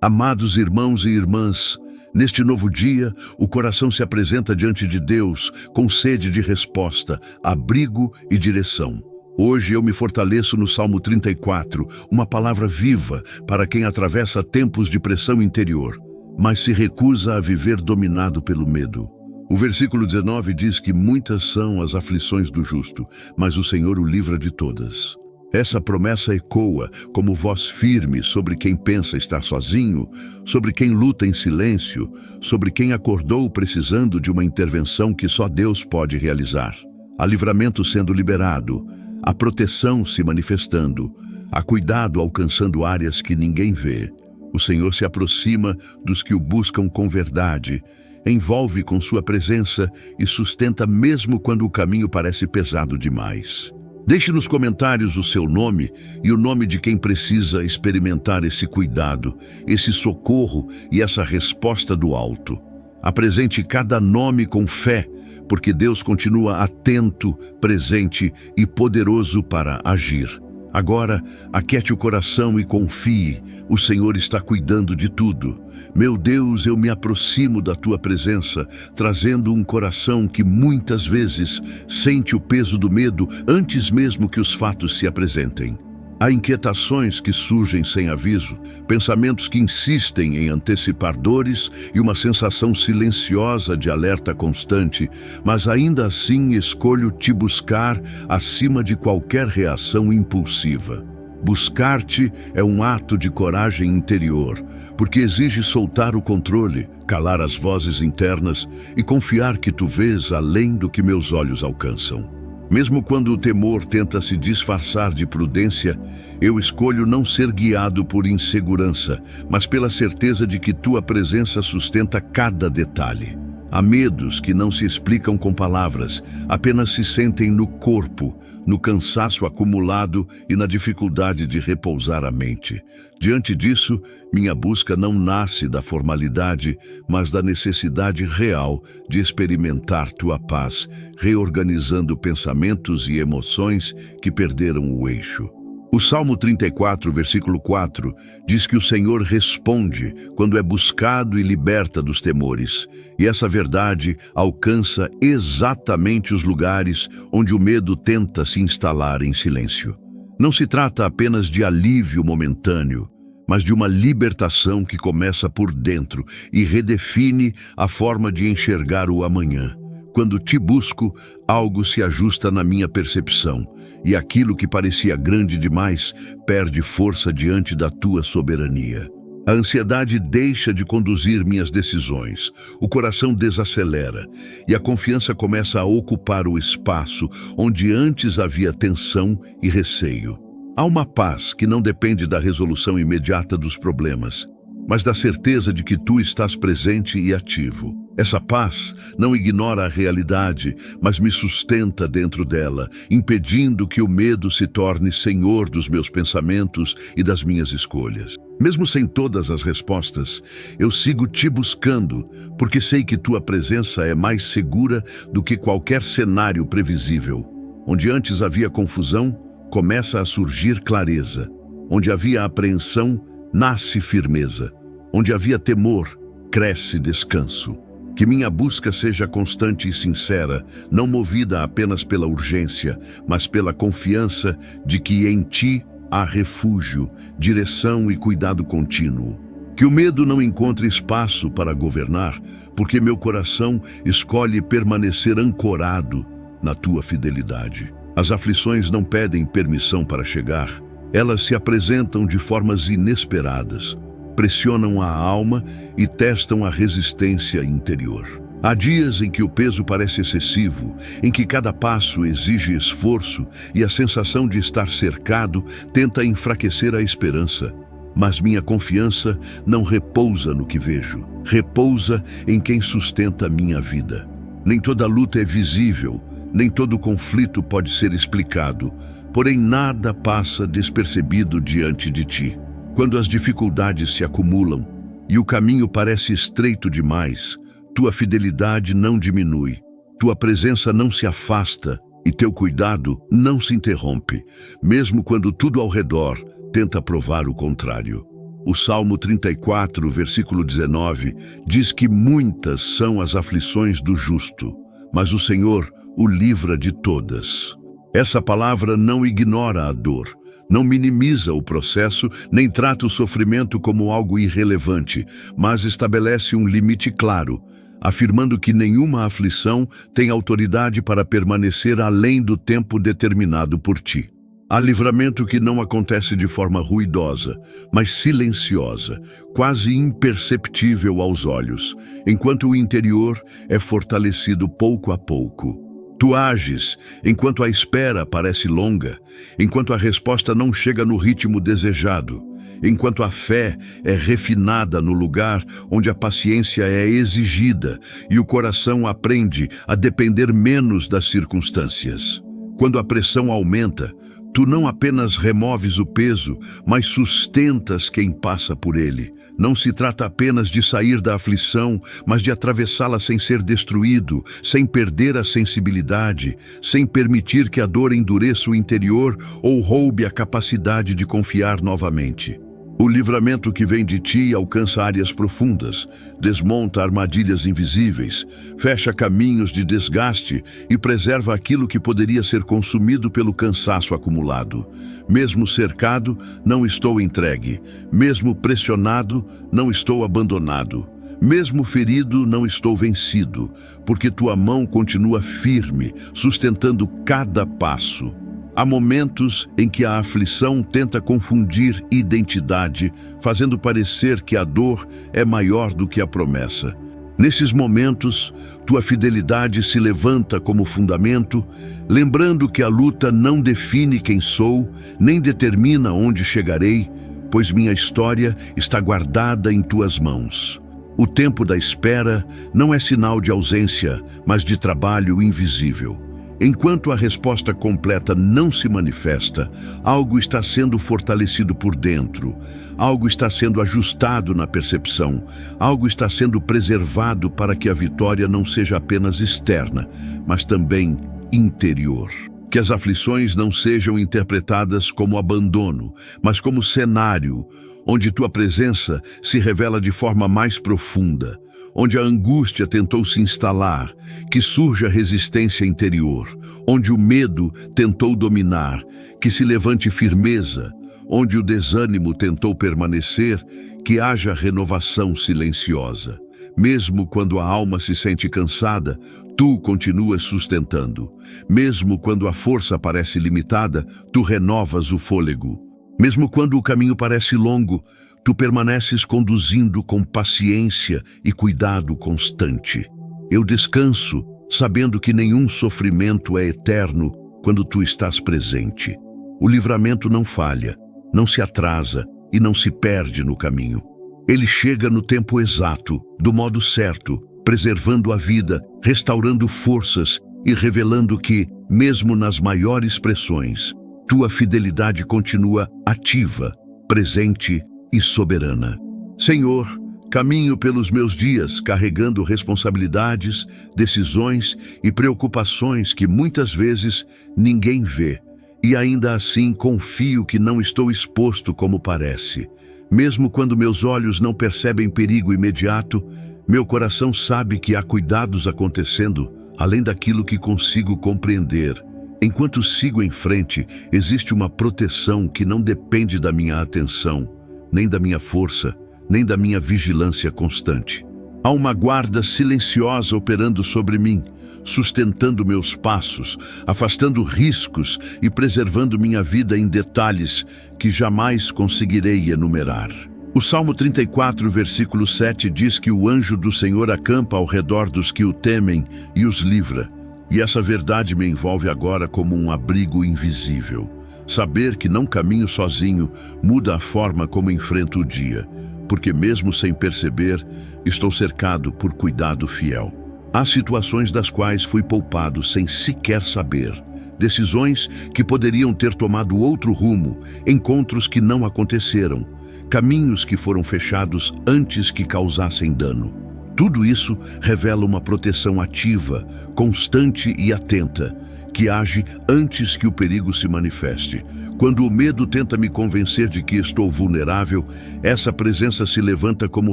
Amados irmãos e irmãs, neste novo dia, o coração se apresenta diante de Deus com sede de resposta, abrigo e direção. Hoje eu me fortaleço no Salmo 34, uma palavra viva para quem atravessa tempos de pressão interior, mas se recusa a viver dominado pelo medo. O versículo 19 diz que muitas são as aflições do justo, mas o Senhor o livra de todas. Essa promessa ecoa como voz firme sobre quem pensa estar sozinho, sobre quem luta em silêncio, sobre quem acordou precisando de uma intervenção que só Deus pode realizar. Há livramento sendo liberado, há proteção se manifestando, há cuidado alcançando áreas que ninguém vê. O Senhor se aproxima dos que o buscam com verdade, envolve com sua presença e sustenta mesmo quando o caminho parece pesado demais. Deixe nos comentários o seu nome e o nome de quem precisa experimentar esse cuidado, esse socorro e essa resposta do alto. Apresente cada nome com fé, porque Deus continua atento, presente e poderoso para agir. Agora, aquiete o coração e confie, o Senhor está cuidando de tudo. Meu Deus, eu me aproximo da tua presença, trazendo um coração que muitas vezes sente o peso do medo antes mesmo que os fatos se apresentem. Há inquietações que surgem sem aviso, pensamentos que insistem em antecipar dores e uma sensação silenciosa de alerta constante, mas ainda assim escolho te buscar acima de qualquer reação impulsiva. Buscar-te é um ato de coragem interior, porque exige soltar o controle, calar as vozes internas e confiar que tu vês além do que meus olhos alcançam. Mesmo quando o temor tenta se disfarçar de prudência, eu escolho não ser guiado por insegurança, mas pela certeza de que tua presença sustenta cada detalhe. Há medos que não se explicam com palavras, apenas se sentem no corpo, no cansaço acumulado e na dificuldade de repousar a mente. Diante disso, minha busca não nasce da formalidade, mas da necessidade real de experimentar tua paz, reorganizando pensamentos e emoções que perderam o eixo. O Salmo 34, versículo 4, diz que o Senhor responde quando é buscado e liberta dos temores. E essa verdade alcança exatamente os lugares onde o medo tenta se instalar em silêncio. Não se trata apenas de alívio momentâneo, mas de uma libertação que começa por dentro e redefine a forma de enxergar o amanhã. Quando te busco, algo se ajusta na minha percepção, e aquilo que parecia grande demais perde força diante da tua soberania. A ansiedade deixa de conduzir minhas decisões, o coração desacelera, e a confiança começa a ocupar o espaço onde antes havia tensão e receio. Há uma paz que não depende da resolução imediata dos problemas, mas da certeza de que tu estás presente e ativo. Essa paz não ignora a realidade, mas me sustenta dentro dela, impedindo que o medo se torne senhor dos meus pensamentos e das minhas escolhas. Mesmo sem todas as respostas, eu sigo te buscando, porque sei que tua presença é mais segura do que qualquer cenário previsível. Onde antes havia confusão, começa a surgir clareza. Onde havia apreensão, nasce firmeza. Onde havia temor, cresce descanso. Que minha busca seja constante e sincera, não movida apenas pela urgência, mas pela confiança de que em ti há refúgio, direção e cuidado contínuo. Que o medo não encontre espaço para governar, porque meu coração escolhe permanecer ancorado na tua fidelidade. As aflições não pedem permissão para chegar, elas se apresentam de formas inesperadas, pressionam a alma e testam a resistência interior. Há dias em que o peso parece excessivo, em que cada passo exige esforço e a sensação de estar cercado tenta enfraquecer a esperança. Mas minha confiança não repousa no que vejo, repousa em quem sustenta minha vida. Nem toda luta é visível, nem todo conflito pode ser explicado, porém nada passa despercebido diante de ti. Quando as dificuldades se acumulam e o caminho parece estreito demais, tua fidelidade não diminui, tua presença não se afasta e teu cuidado não se interrompe, mesmo quando tudo ao redor tenta provar o contrário. O Salmo 34, versículo 19, diz que muitas são as aflições do justo, mas o Senhor o livra de todas. Essa palavra não ignora a dor, não minimiza o processo, nem trata o sofrimento como algo irrelevante, mas estabelece um limite claro, afirmando que nenhuma aflição tem autoridade para permanecer além do tempo determinado por ti. Há livramento que não acontece de forma ruidosa, mas silenciosa, quase imperceptível aos olhos, enquanto o interior é fortalecido pouco a pouco. Tu ages enquanto a espera parece longa, enquanto a resposta não chega no ritmo desejado, enquanto a fé é refinada no lugar onde a paciência é exigida e o coração aprende a depender menos das circunstâncias. Quando a pressão aumenta, tu não apenas removes o peso, mas sustentas quem passa por ele. Não se trata apenas de sair da aflição, mas de atravessá-la sem ser destruído, sem perder a sensibilidade, sem permitir que a dor endureça o interior ou roube a capacidade de confiar novamente. O livramento que vem de ti alcança áreas profundas, desmonta armadilhas invisíveis, fecha caminhos de desgaste e preserva aquilo que poderia ser consumido pelo cansaço acumulado. Mesmo cercado, não estou entregue. Mesmo pressionado, não estou abandonado. Mesmo ferido, não estou vencido, porque tua mão continua firme, sustentando cada passo. Há momentos em que a aflição tenta confundir identidade, fazendo parecer que a dor é maior do que a promessa. Nesses momentos, tua fidelidade se levanta como fundamento, lembrando que a luta não define quem sou, nem determina onde chegarei, pois minha história está guardada em tuas mãos. O tempo da espera não é sinal de ausência, mas de trabalho invisível. Enquanto a resposta completa não se manifesta, algo está sendo fortalecido por dentro, algo está sendo ajustado na percepção, algo está sendo preservado para que a vitória não seja apenas externa, mas também interior. Que as aflições não sejam interpretadas como abandono, mas como cenário onde tua presença se revela de forma mais profunda, onde a angústia tentou se instalar, que surja resistência interior, onde o medo tentou dominar, que se levante firmeza, onde o desânimo tentou permanecer, que haja renovação silenciosa. Mesmo quando a alma se sente cansada, tu continuas sustentando. Mesmo quando a força parece limitada, tu renovas o fôlego. Mesmo quando o caminho parece longo, tu permaneces conduzindo com paciência e cuidado constante. Eu descanso, sabendo que nenhum sofrimento é eterno quando tu estás presente. O livramento não falha, não se atrasa e não se perde no caminho. Ele chega no tempo exato, do modo certo, preservando a vida, restaurando forças e revelando que, mesmo nas maiores pressões, tua fidelidade continua ativa, presente e soberana. Senhor, caminho pelos meus dias carregando responsabilidades, decisões e preocupações que muitas vezes ninguém vê, e ainda assim confio que não estou exposto como parece. Mesmo quando meus olhos não percebem perigo imediato, meu coração sabe que há cuidados acontecendo além daquilo que consigo compreender. Enquanto sigo em frente, existe uma proteção que não depende da minha atenção, nem da minha força, nem da minha vigilância constante. Há uma guarda silenciosa operando sobre mim, sustentando meus passos, afastando riscos e preservando minha vida em detalhes que jamais conseguirei enumerar. O Salmo 34, versículo 7 diz que o anjo do Senhor acampa ao redor dos que o temem e os livra. E essa verdade me envolve agora como um abrigo invisível. Saber que não caminho sozinho muda a forma como enfrento o dia, porque mesmo sem perceber, estou cercado por cuidado fiel. Há situações das quais fui poupado sem sequer saber, decisões que poderiam ter tomado outro rumo, encontros que não aconteceram, caminhos que foram fechados antes que causassem dano. Tudo isso revela uma proteção ativa, constante e atenta, que age antes que o perigo se manifeste. Quando o medo tenta me convencer de que estou vulnerável, essa presença se levanta como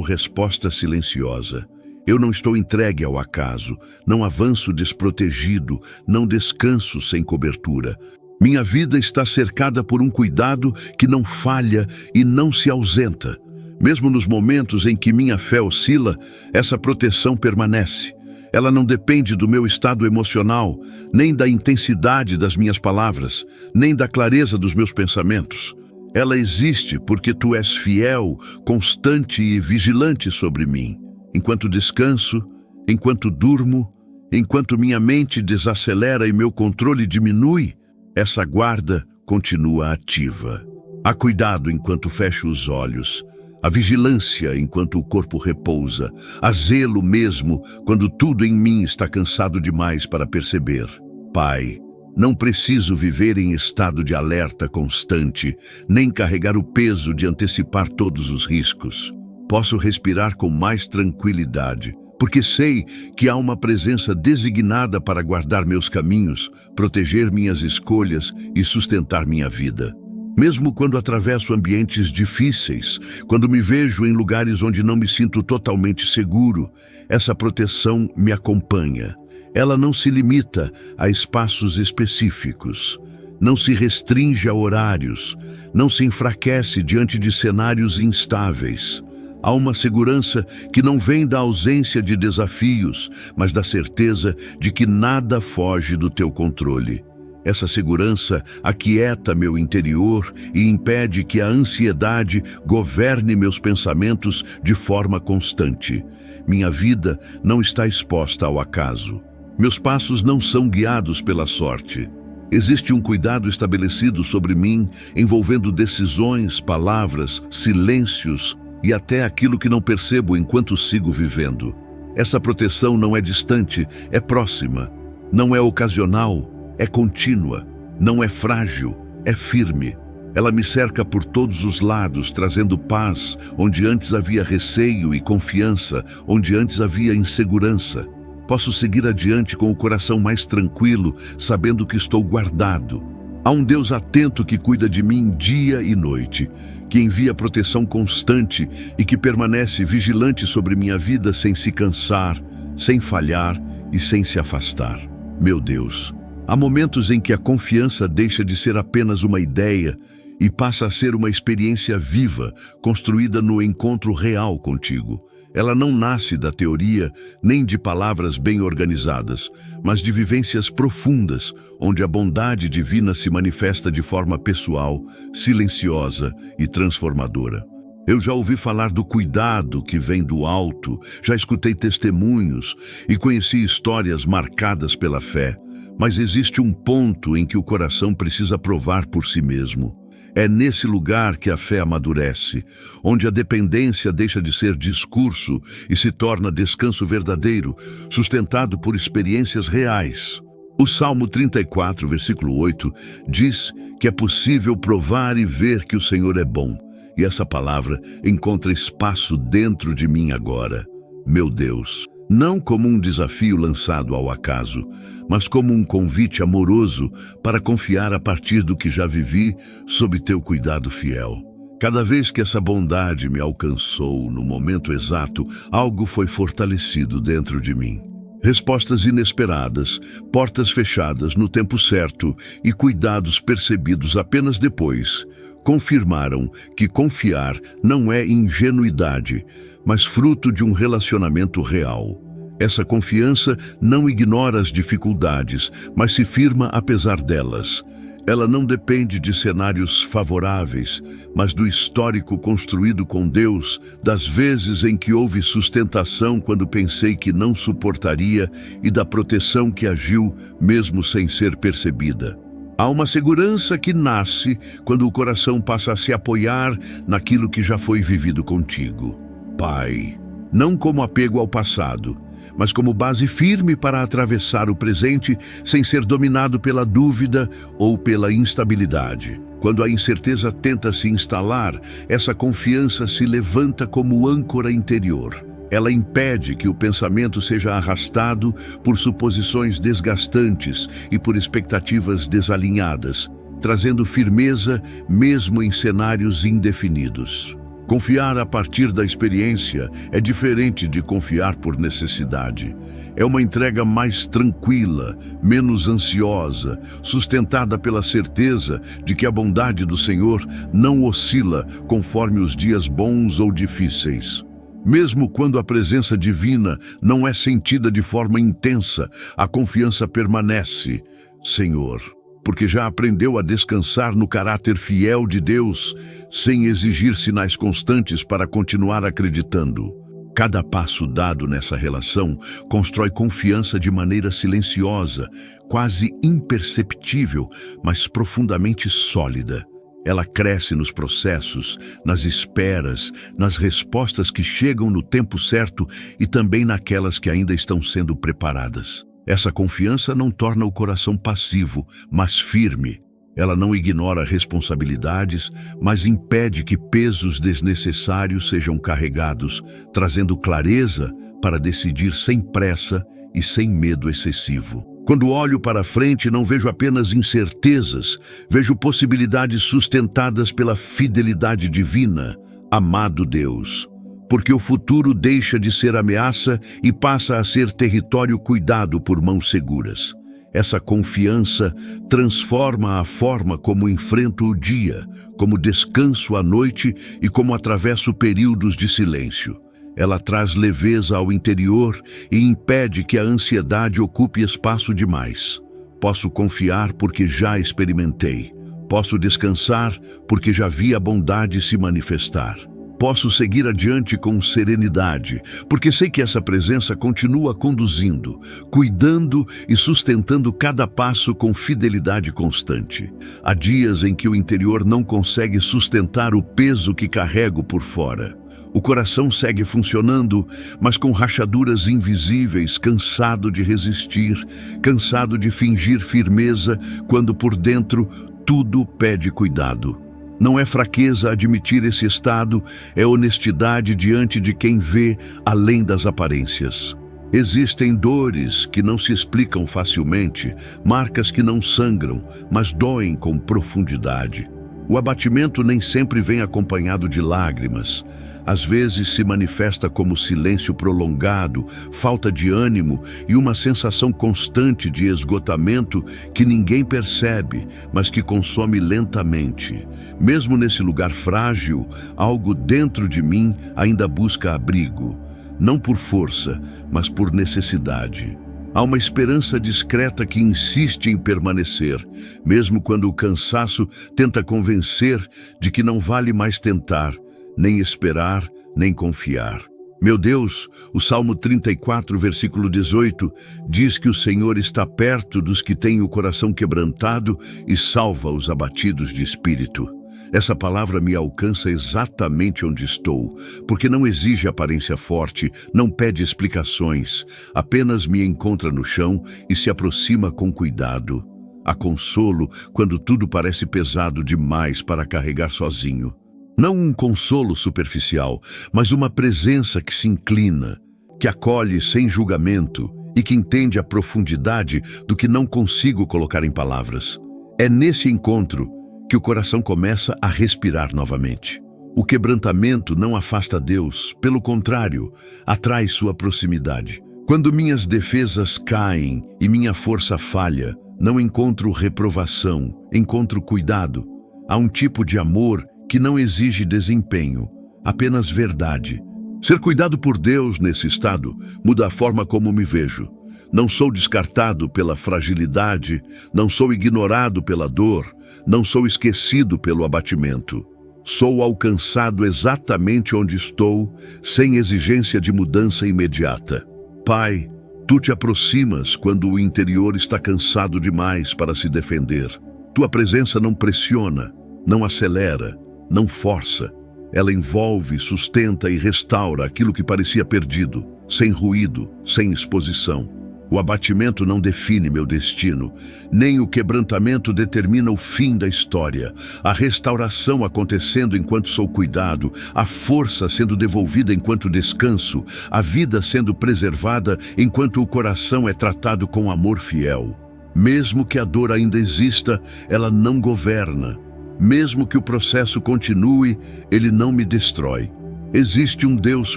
resposta silenciosa. Eu não estou entregue ao acaso, não avanço desprotegido, não descanso sem cobertura. Minha vida está cercada por um cuidado que não falha e não se ausenta. Mesmo nos momentos em que minha fé oscila, essa proteção permanece. Ela não depende do meu estado emocional, nem da intensidade das minhas palavras, nem da clareza dos meus pensamentos. Ela existe porque tu és fiel, constante e vigilante sobre mim. Enquanto descanso, enquanto durmo, enquanto minha mente desacelera e meu controle diminui, essa guarda continua ativa. Há cuidado enquanto fecho os olhos, há vigilância enquanto o corpo repousa, há zelo mesmo quando tudo em mim está cansado demais para perceber. Pai, não preciso viver em estado de alerta constante, nem carregar o peso de antecipar todos os riscos. Posso respirar com mais tranquilidade, porque sei que há uma presença designada para guardar meus caminhos, proteger minhas escolhas e sustentar minha vida. Mesmo quando atravesso ambientes difíceis, quando me vejo em lugares onde não me sinto totalmente seguro, essa proteção me acompanha. Ela não se limita a espaços específicos, não se restringe a horários, não se enfraquece diante de cenários instáveis. Há uma segurança que não vem da ausência de desafios, mas da certeza de que nada foge do teu controle. Essa segurança aquieta meu interior e impede que a ansiedade governe meus pensamentos de forma constante. Minha vida não está exposta ao acaso. Meus passos não são guiados pela sorte. Existe um cuidado estabelecido sobre mim, envolvendo decisões, palavras, silêncios e até aquilo que não percebo enquanto sigo vivendo. Essa proteção não é distante, é próxima. Não é ocasional, é contínua. Não é frágil, é firme. Ela me cerca por todos os lados, trazendo paz onde antes havia receio e confiança, onde antes havia insegurança. Posso seguir adiante com o coração mais tranquilo, sabendo que estou guardado. Há um Deus atento que cuida de mim dia e noite, que envia proteção constante e que permanece vigilante sobre minha vida sem se cansar, sem falhar e sem se afastar. Meu Deus, há momentos em que a confiança deixa de ser apenas uma ideia e passa a ser uma experiência viva, construída no encontro real contigo. Ela não nasce da teoria nem de palavras bem organizadas, mas de vivências profundas, onde a bondade divina se manifesta de forma pessoal, silenciosa e transformadora. Eu já ouvi falar do cuidado que vem do alto, já escutei testemunhos e conheci histórias marcadas pela fé, mas existe um ponto em que o coração precisa provar por si mesmo. É nesse lugar que a fé amadurece, onde a dependência deixa de ser discurso e se torna descanso verdadeiro, sustentado por experiências reais. O Salmo 34, versículo 8, diz que é possível provar e ver que o Senhor é bom, e essa palavra encontra espaço dentro de mim agora. Meu Deus, não como um desafio lançado ao acaso, mas como um convite amoroso para confiar a partir do que já vivi sob teu cuidado fiel. Cada vez que essa bondade me alcançou no momento exato, algo foi fortalecido dentro de mim. Respostas inesperadas, portas fechadas no tempo certo e cuidados percebidos apenas depois, confirmaram que confiar não é ingenuidade, mas fruto de um relacionamento real. Essa confiança não ignora as dificuldades, mas se firma apesar delas. Ela não depende de cenários favoráveis, mas do histórico construído com Deus, das vezes em que houve sustentação quando pensei que não suportaria e da proteção que agiu mesmo sem ser percebida. Há uma segurança que nasce quando o coração passa a se apoiar naquilo que já foi vivido contigo. Pai, não como apego ao passado, mas como base firme para atravessar o presente sem ser dominado pela dúvida ou pela instabilidade. Quando a incerteza tenta se instalar, essa confiança se levanta como âncora interior. Ela impede que o pensamento seja arrastado por suposições desgastantes e por expectativas desalinhadas, trazendo firmeza mesmo em cenários indefinidos. Confiar a partir da experiência é diferente de confiar por necessidade. É uma entrega mais tranquila, menos ansiosa, sustentada pela certeza de que a bondade do Senhor não oscila conforme os dias bons ou difíceis. Mesmo quando a presença divina não é sentida de forma intensa, a confiança permanece. Senhor, porque já aprendeu a descansar no caráter fiel de Deus, sem exigir sinais constantes para continuar acreditando. Cada passo dado nessa relação constrói confiança de maneira silenciosa, quase imperceptível, mas profundamente sólida. Ela cresce nos processos, nas esperas, nas respostas que chegam no tempo certo e também naquelas que ainda estão sendo preparadas. Essa confiança não torna o coração passivo, mas firme. Ela não ignora responsabilidades, mas impede que pesos desnecessários sejam carregados, trazendo clareza para decidir sem pressa e sem medo excessivo. Quando olho para frente, não vejo apenas incertezas, vejo possibilidades sustentadas pela fidelidade divina. Amado Deus, porque o futuro deixa de ser ameaça e passa a ser território cuidado por mãos seguras. Essa confiança transforma a forma como enfrento o dia, como descanso à noite e como atravesso períodos de silêncio. Ela traz leveza ao interior e impede que a ansiedade ocupe espaço demais. Posso confiar porque já experimentei. Posso descansar porque já vi a bondade se manifestar. Posso seguir adiante com serenidade, porque sei que essa presença continua conduzindo, cuidando e sustentando cada passo com fidelidade constante. Há dias em que o interior não consegue sustentar o peso que carrego por fora. O coração segue funcionando, mas com rachaduras invisíveis, cansado de resistir, cansado de fingir firmeza, quando por dentro tudo pede cuidado. Não é fraqueza admitir esse estado, é honestidade diante de quem vê além das aparências. Existem dores que não se explicam facilmente, marcas que não sangram, mas doem com profundidade. O abatimento nem sempre vem acompanhado de lágrimas. Às vezes se manifesta como silêncio prolongado, falta de ânimo e uma sensação constante de esgotamento que ninguém percebe, mas que consome lentamente. Mesmo nesse lugar frágil, algo dentro de mim ainda busca abrigo, não por força, mas por necessidade. Há uma esperança discreta que insiste em permanecer, mesmo quando o cansaço tenta convencer de que não vale mais tentar, nem esperar, nem confiar. Meu Deus, o Salmo 34, versículo 18, diz que o Senhor está perto dos que têm o coração quebrantado e salva os abatidos de espírito. Essa palavra me alcança exatamente onde estou, porque não exige aparência forte, não pede explicações, apenas me encontra no chão e se aproxima com cuidado. Há consolo quando tudo parece pesado demais para carregar sozinho. Não um consolo superficial, mas uma presença que se inclina, que acolhe sem julgamento e que entende a profundidade do que não consigo colocar em palavras. É nesse encontro que o coração começa a respirar novamente. O quebrantamento não afasta Deus, pelo contrário, atrai sua proximidade. Quando minhas defesas caem e minha força falha, não encontro reprovação, encontro cuidado. Há um tipo de amor que não exige desempenho, apenas verdade. Ser cuidado por Deus nesse estado muda a forma como me vejo. Não sou descartado pela fragilidade, não sou ignorado pela dor, não sou esquecido pelo abatimento. Sou alcançado exatamente onde estou, sem exigência de mudança imediata. Pai, Tu te aproximas quando o interior está cansado demais para se defender. Tua presença não pressiona, não acelera, não força. Ela envolve, sustenta e restaura aquilo que parecia perdido, sem ruído, sem exposição. O abatimento não define meu destino, nem o quebrantamento determina o fim da história. A restauração acontecendo enquanto sou cuidado, a força sendo devolvida enquanto descanso, a vida sendo preservada enquanto o coração é tratado com amor fiel. Mesmo que a dor ainda exista, ela não governa. Mesmo que o processo continue, ele não me destrói. Existe um Deus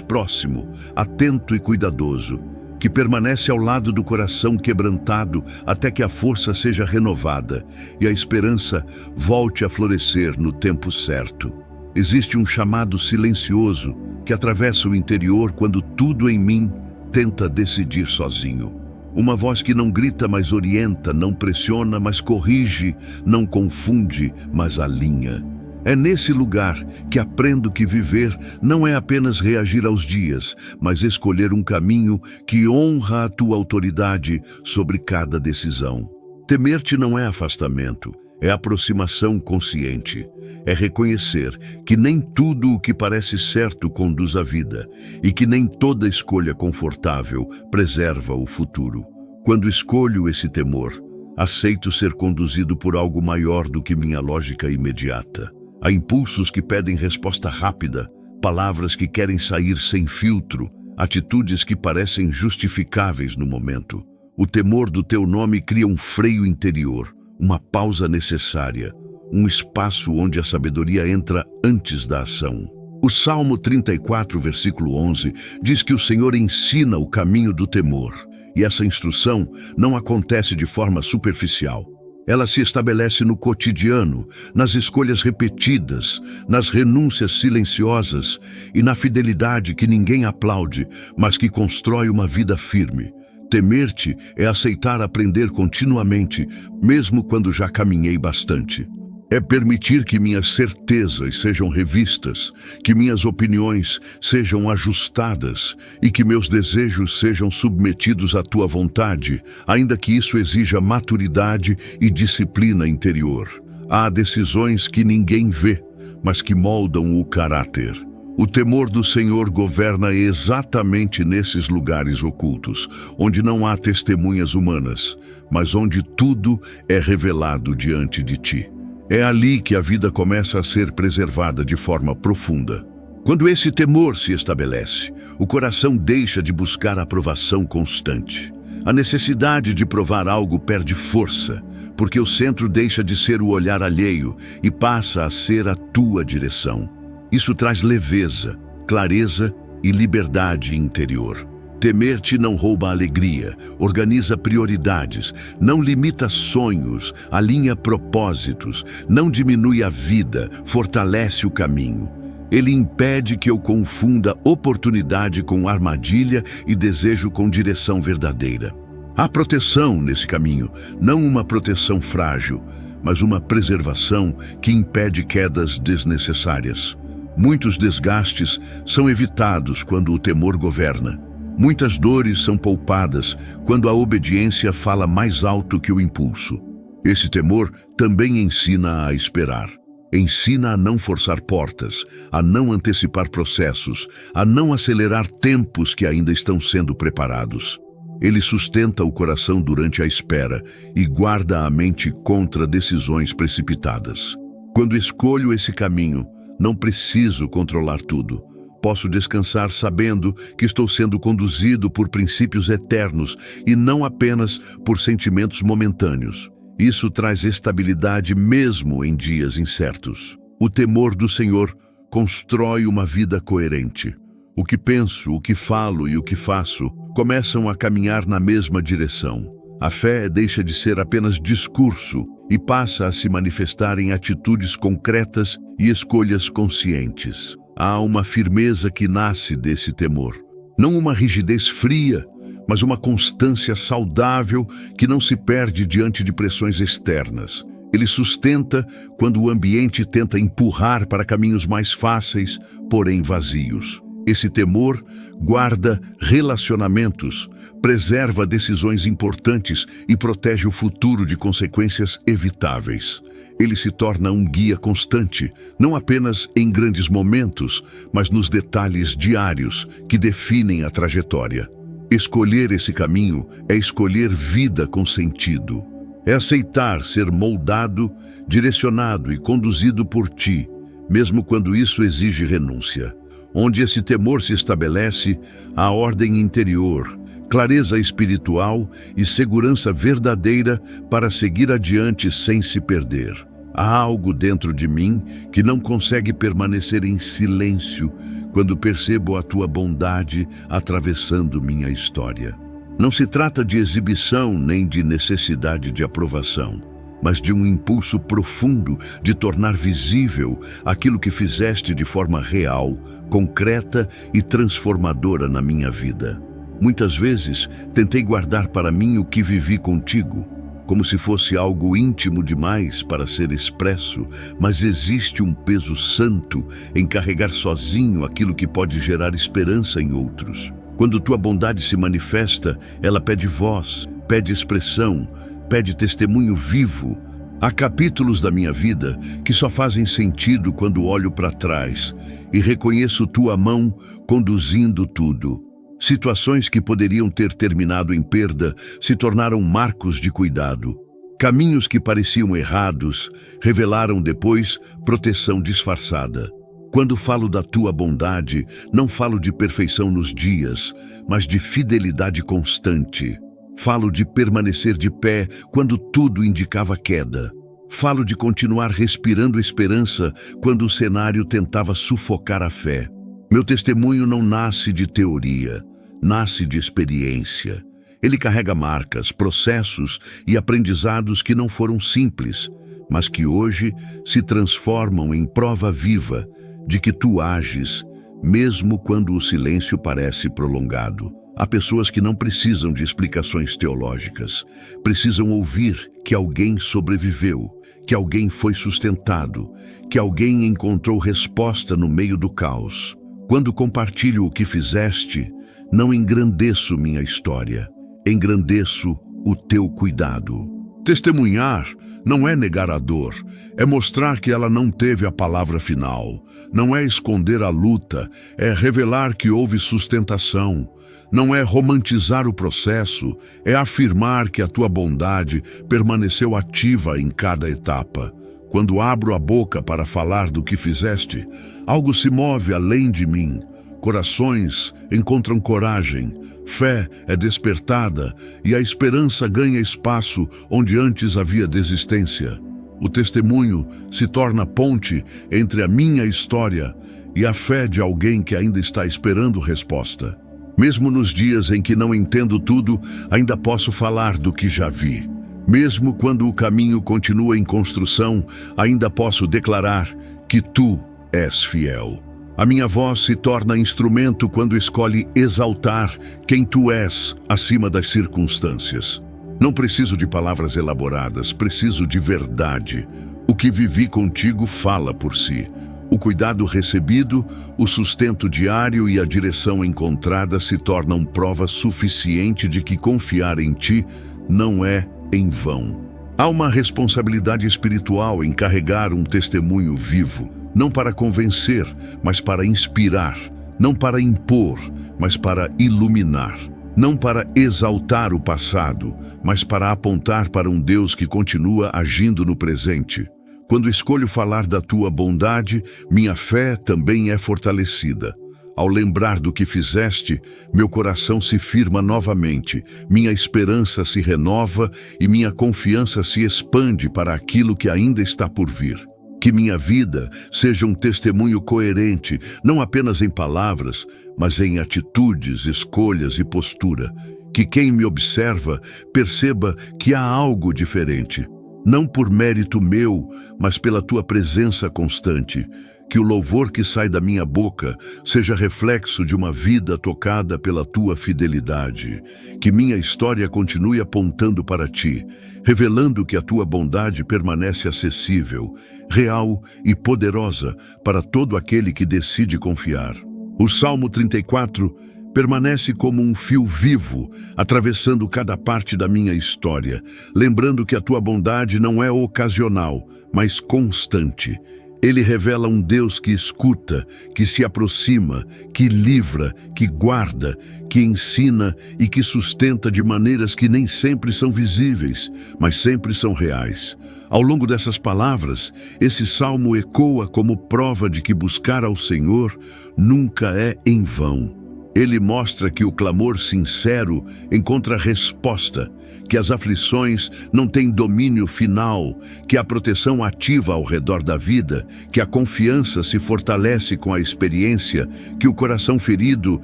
próximo, atento e cuidadoso, que permanece ao lado do coração quebrantado até que a força seja renovada e a esperança volte a florescer no tempo certo. Existe um chamado silencioso que atravessa o interior quando tudo em mim tenta decidir sozinho. Uma voz que não grita, mas orienta, não pressiona, mas corrige, não confunde, mas alinha. É nesse lugar que aprendo que viver não é apenas reagir aos dias, mas escolher um caminho que honra a tua autoridade sobre cada decisão. Temer-te não é afastamento, é aproximação consciente. É reconhecer que nem tudo o que parece certo conduz à vida e que nem toda escolha confortável preserva o futuro. Quando escolho esse temor, aceito ser conduzido por algo maior do que minha lógica imediata. Há impulsos que pedem resposta rápida, palavras que querem sair sem filtro, atitudes que parecem justificáveis no momento. O temor do teu nome cria um freio interior, uma pausa necessária, um espaço onde a sabedoria entra antes da ação. O Salmo 34, versículo 11, diz que o Senhor ensina o caminho do temor, e essa instrução não acontece de forma superficial. Ela se estabelece no cotidiano, nas escolhas repetidas, nas renúncias silenciosas e na fidelidade que ninguém aplaude, mas que constrói uma vida firme. Temer-te é aceitar aprender continuamente, mesmo quando já caminhei bastante. É permitir que minhas certezas sejam revistas, que minhas opiniões sejam ajustadas e que meus desejos sejam submetidos à tua vontade, ainda que isso exija maturidade e disciplina interior. Há decisões que ninguém vê, mas que moldam o caráter. O temor do Senhor governa exatamente nesses lugares ocultos, onde não há testemunhas humanas, mas onde tudo é revelado diante de ti. É ali que a vida começa a ser preservada de forma profunda. Quando esse temor se estabelece, o coração deixa de buscar aprovação constante. A necessidade de provar algo perde força, porque o centro deixa de ser o olhar alheio e passa a ser a tua direção. Isso traz leveza, clareza e liberdade interior. Temer-te não rouba a alegria, organiza prioridades, não limita sonhos, alinha propósitos, não diminui a vida, fortalece o caminho. Ele impede que eu confunda oportunidade com armadilha e desejo com direção verdadeira. Há proteção nesse caminho, não uma proteção frágil, mas uma preservação que impede quedas desnecessárias. Muitos desgastes são evitados quando o temor governa. Muitas dores são poupadas quando a obediência fala mais alto que o impulso. Esse temor também ensina a esperar. Ensina a não forçar portas, a não antecipar processos, a não acelerar tempos que ainda estão sendo preparados. Ele sustenta o coração durante a espera e guarda a mente contra decisões precipitadas. Quando escolho esse caminho, não preciso controlar tudo. Posso descansar sabendo que estou sendo conduzido por princípios eternos e não apenas por sentimentos momentâneos. Isso traz estabilidade mesmo em dias incertos. O temor do Senhor constrói uma vida coerente. O que penso, o que falo e o que faço começam a caminhar na mesma direção. A fé deixa de ser apenas discurso e passa a se manifestar em atitudes concretas e escolhas conscientes. Há uma firmeza que nasce desse temor. Não uma rigidez fria, mas uma constância saudável que não se perde diante de pressões externas. Ele sustenta quando o ambiente tenta empurrar para caminhos mais fáceis, porém vazios. Esse temor guarda relacionamentos, preserva decisões importantes e protege o futuro de consequências evitáveis. Ele se torna um guia constante, não apenas em grandes momentos, mas nos detalhes diários que definem a trajetória. Escolher esse caminho é escolher vida com sentido. É aceitar ser moldado, direcionado e conduzido por ti, mesmo quando isso exige renúncia. Onde esse temor se estabelece, há ordem interior, clareza espiritual e segurança verdadeira para seguir adiante sem se perder. Há algo dentro de mim que não consegue permanecer em silêncio quando percebo a tua bondade atravessando minha história. Não se trata de exibição nem de necessidade de aprovação, mas de um impulso profundo de tornar visível aquilo que fizeste de forma real, concreta e transformadora na minha vida. Muitas vezes tentei guardar para mim o que vivi contigo, como se fosse algo íntimo demais para ser expresso, mas existe um peso santo em carregar sozinho aquilo que pode gerar esperança em outros. Quando tua bondade se manifesta, ela pede voz, pede expressão, pede testemunho vivo. Há capítulos da minha vida que só fazem sentido quando olho para trás e reconheço tua mão conduzindo tudo. Situações que poderiam ter terminado em perda se tornaram marcos de cuidado. Caminhos que pareciam errados revelaram depois proteção disfarçada. Quando falo da tua bondade, não falo de perfeição nos dias, mas de fidelidade constante. Falo de permanecer de pé quando tudo indicava queda. Falo de continuar respirando esperança quando o cenário tentava sufocar a fé. Meu testemunho não nasce de teoria, nasce de experiência. Ele carrega marcas, processos e aprendizados que não foram simples, mas que hoje se transformam em prova viva de que tu ages, mesmo quando o silêncio parece prolongado. Há pessoas que não precisam de explicações teológicas, precisam ouvir que alguém sobreviveu, que alguém foi sustentado, que alguém encontrou resposta no meio do caos. Quando compartilho o que fizeste, não engrandeço minha história, engrandeço o teu cuidado. Testemunhar não é negar a dor, é mostrar que ela não teve a palavra final. Não é esconder a luta, é revelar que houve sustentação. Não é romantizar o processo, é afirmar que a tua bondade permaneceu ativa em cada etapa. Quando abro a boca para falar do que fizeste, algo se move além de mim. Corações encontram coragem, fé é despertada e a esperança ganha espaço onde antes havia desistência. O testemunho se torna ponte entre a minha história e a fé de alguém que ainda está esperando resposta. Mesmo nos dias em que não entendo tudo, ainda posso falar do que já vi. Mesmo quando o caminho continua em construção, ainda posso declarar que tu és fiel. A minha voz se torna instrumento quando escolhe exaltar quem tu és acima das circunstâncias. Não preciso de palavras elaboradas, preciso de verdade. O que vivi contigo fala por si. O cuidado recebido, o sustento diário e a direção encontrada se tornam prova suficiente de que confiar em ti não é em vão. Há uma responsabilidade espiritual em carregar um testemunho vivo, não para convencer, mas para inspirar, não para impor, mas para iluminar, não para exaltar o passado, mas para apontar para um Deus que continua agindo no presente. Quando escolho falar da tua bondade, minha fé também é fortalecida. Ao lembrar do que fizeste, meu coração se firma novamente, minha esperança se renova e minha confiança se expande para aquilo que ainda está por vir. Que minha vida seja um testemunho coerente, não apenas em palavras, mas em atitudes, escolhas e postura. Que quem me observa perceba que há algo diferente. Não por mérito meu, mas pela tua presença constante. Que o louvor que sai da minha boca seja reflexo de uma vida tocada pela tua fidelidade. Que minha história continue apontando para ti, revelando que a tua bondade permanece acessível, real e poderosa para todo aquele que decide confiar. O Salmo 34 permanece como um fio vivo, atravessando cada parte da minha história, lembrando que a tua bondade não é ocasional, mas constante. Ele revela um Deus que escuta, que se aproxima, que livra, que guarda, que ensina e que sustenta de maneiras que nem sempre são visíveis, mas sempre são reais. Ao longo dessas palavras, esse salmo ecoa como prova de que buscar ao Senhor nunca é em vão. Ele mostra que o clamor sincero encontra resposta, que as aflições não têm domínio final, que a proteção ativa ao redor da vida, que a confiança se fortalece com a experiência, que o coração ferido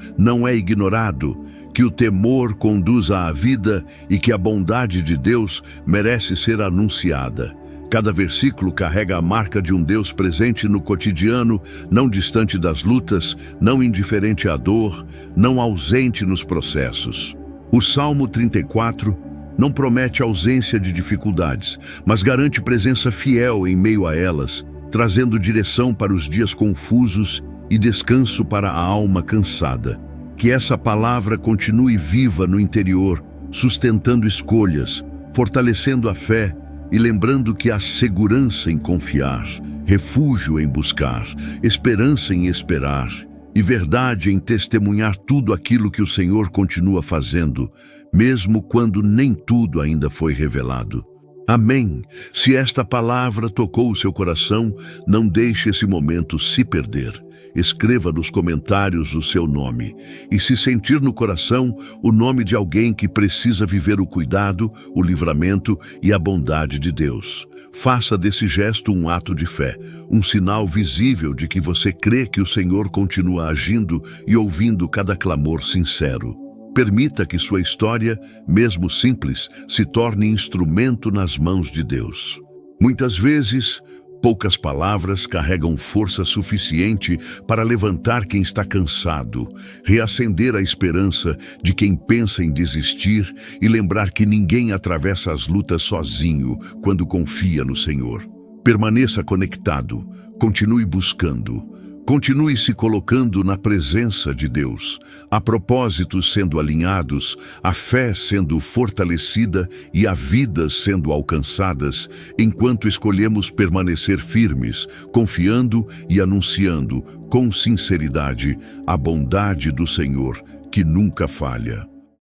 não é ignorado, que o temor conduz à vida e que a bondade de Deus merece ser anunciada. Cada versículo carrega a marca de um Deus presente no cotidiano, não distante das lutas, não indiferente à dor, não ausente nos processos. O Salmo 34 não promete ausência de dificuldades, mas garante presença fiel em meio a elas, trazendo direção para os dias confusos e descanso para a alma cansada. Que essa palavra continue viva no interior, sustentando escolhas, fortalecendo a fé e lembrando que há segurança em confiar, refúgio em buscar, esperança em esperar e verdade em testemunhar tudo aquilo que o Senhor continua fazendo, mesmo quando nem tudo ainda foi revelado. Amém. Se esta palavra tocou o seu coração, não deixe esse momento se perder. Escreva nos comentários o seu nome. E se sentir no coração o nome de alguém que precisa viver o cuidado, o livramento e a bondade de Deus, faça desse gesto um ato de fé, um sinal visível de que você crê que o Senhor continua agindo e ouvindo cada clamor sincero. Permita que sua história, mesmo simples, se torne instrumento nas mãos de Deus. Muitas vezes, poucas palavras carregam força suficiente para levantar quem está cansado, reacender a esperança de quem pensa em desistir e lembrar que ninguém atravessa as lutas sozinho quando confia no Senhor. Permaneça conectado, continue buscando. Continue se colocando na presença de Deus, a propósitos sendo alinhados, a fé sendo fortalecida e a vida sendo alcançadas, enquanto escolhemos permanecer firmes, confiando e anunciando com sinceridade a bondade do Senhor, que nunca falha.